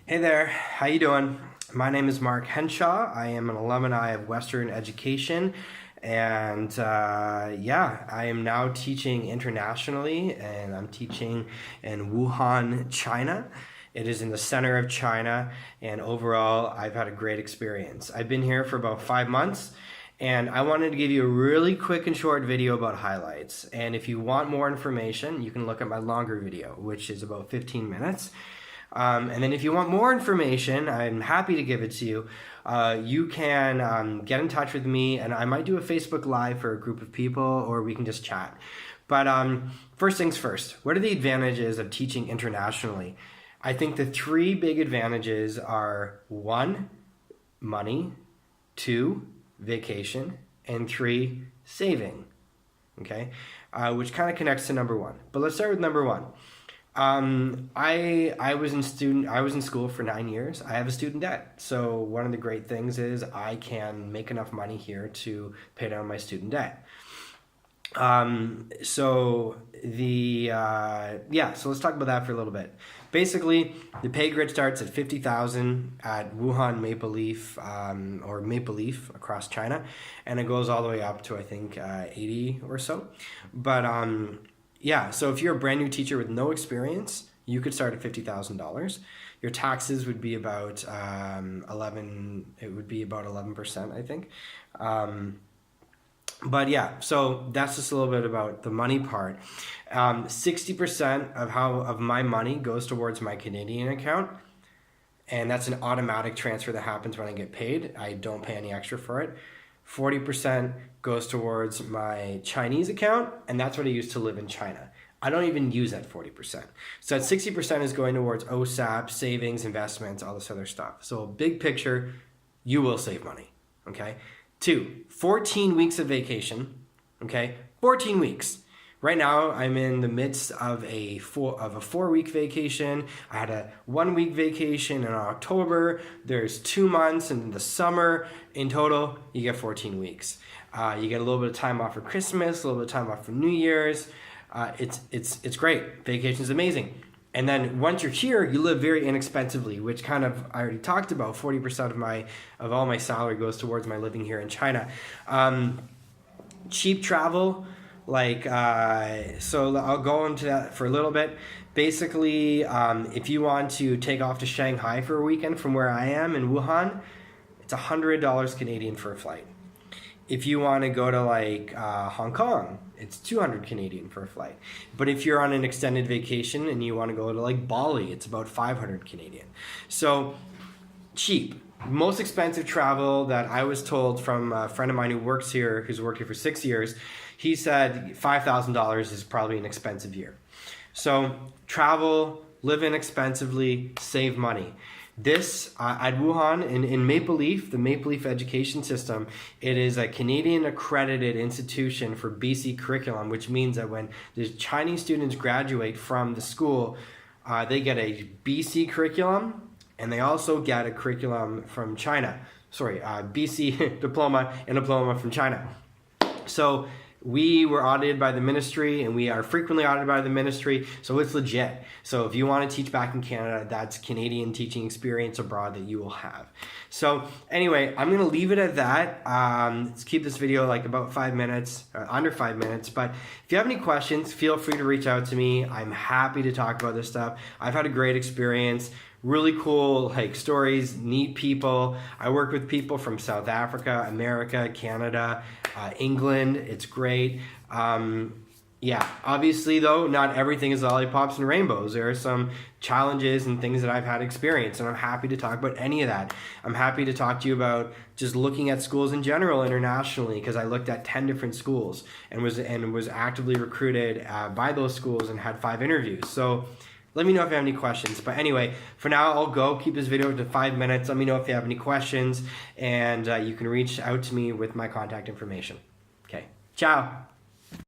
Hey there, how you doing? My name is Mark Henshaw. I am an alumni of Western Education, and I am now teaching internationally, and I'm teaching in Wuhan, China. It is in the center of China, and overall, I've had a great experience. I've been here for about 5 months, and I wanted to give you a really quick and short video about highlights. And if you want more information, you can look at my longer video, which is about 15 minutes. And then if you want more information, I'm happy to give it to you. You can get in touch with me, and I might do a Facebook Live for a group of people, or we can just chat. But first things first, what are the advantages of teaching internationally? I think the three big advantages are 1, money, 2, vacation, and 3, saving. Okay, which kind of connects to number 1. But let's start with number 1. I was in school for 9 years. I have a student debt. So one of the great things is I can make enough money here to pay down my student debt. So let's talk about that for a little bit. Basically, the pay grid starts at 50,000 at Wuhan Maple Leaf, or Maple Leaf across China, and it goes all the way up to I think 80 or so. But so if you're a brand new teacher with no experience, you could start at $50,000. Your taxes would be about 11%, I think. So that's just a little bit about the money part. 60% of my money goes towards my Canadian account, and that's an automatic transfer that happens when I get paid. I don't pay any extra for it. 40% goes towards my Chinese account, and that's what I use to live in China. I don't even use that 40%. So that 60% is going towards OSAP, savings, investments, all this other stuff. So big picture, you will save money, okay? 2, 14 weeks of vacation, okay? 14 weeks. Right now, I'm in the midst of a 4-week vacation. I had a 1-week vacation in October. There's 2 months in the summer. In total, you get 14 weeks. You get a little bit of time off for Christmas, a little bit of time off for New Year's. It's great. Vacation's amazing. And then once you're here, you live very inexpensively, which kind of I already talked about. 40% of all my salary goes towards my living here in China. Cheap travel. So I'll go into that for a little bit. Basically, if you want to take off to Shanghai for a weekend from where I am in Wuhan, it's $100 Canadian for a flight. If you want to go to Hong Kong, it's $200 Canadian for a flight. But if you're on an extended vacation and you want to go to Bali, it's about $500 Canadian. So cheap. Most expensive travel that I was told from a friend of mine who works here, who's worked here for 6 years, he said $5,000 is probably an expensive year. So travel, live inexpensively, save money. This, at Wuhan, in Maple Leaf, the Maple Leaf education system, it is a Canadian accredited institution for BC curriculum, which means that when the Chinese students graduate from the school, they get a BC curriculum, and they also get a curriculum from China. BC diploma and diploma from China. So we were audited by the ministry, and we are frequently audited by the ministry, so it's legit. So if you want to teach back in Canada, that's Canadian teaching experience abroad that you will have. So anyway, I'm going to leave it at that. Let's keep this video about 5 minutes, under 5 minutes. But if you have any questions, feel free to reach out to me. I'm happy to talk about this stuff. I've had a great experience. Really cool stories, neat people. I work with people from South Africa, America, Canada, England. It's great. Obviously though, not everything is lollipops and rainbows. There are some challenges and things that I've had experience, and I'm happy to talk about any of that. I'm happy to talk to you about just looking at schools in general internationally, because I looked at 10 different schools and was actively recruited by those schools and had 5 interviews. So let me know if you have any questions. But anyway, for now, I'll go. Keep this video to 5 minutes. Let me know if you have any questions, and you can reach out to me with my contact information. Okay, ciao.